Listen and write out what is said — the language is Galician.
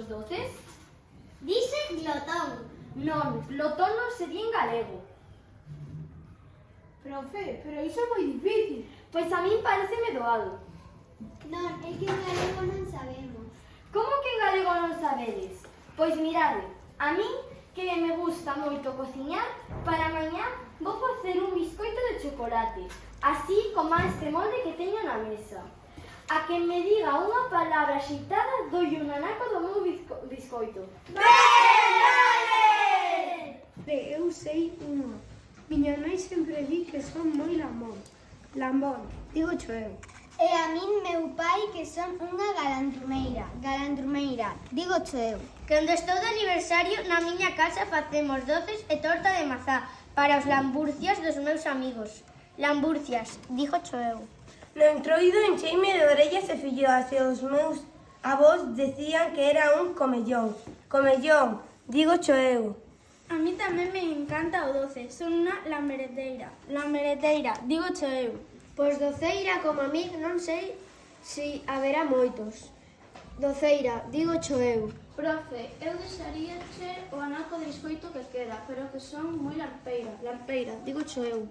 dos doces? Dice glotón. Non, glotón non sería en galego. Profe, pero iso é moi difícil. Pois a min pareceme doado. Non, é que en galego non sabemos. Como que en galego non sabedes? Pois mirade, a min que me gusta moito cociñar, para mañá vou facer un biscoito de chocolate, así como este molde que teño na mesa. A quen me diga unha palabra xitada, doi un anaco do meu biscoito. Eu sei unha. Miña nai sempre di que son moi lambón. Lambón, digo cho eu. E a min meu pai que son unha galandrumeira. Galandrumeira, digo cho eu. Cando estou de aniversario, na miña casa facemos doces e torta de mazá para os lamburcias dos meus amigos. Lamburcias, digo cho eu. No entroido encheime de orellas e filloas e os meus avós decían que era un comellón. Comellón, digo cho eu. A mí tamén me encanta o doce, son unha lambereteira. Lambereteira, digo cho eu. Pois doceira como a min non sei se haberá moitos. Doceira, digo cho eu. Profe, eu deixaríache o anaco de biscoito que queda, pero que son moi lampeira. Lampeira, digo cho eu.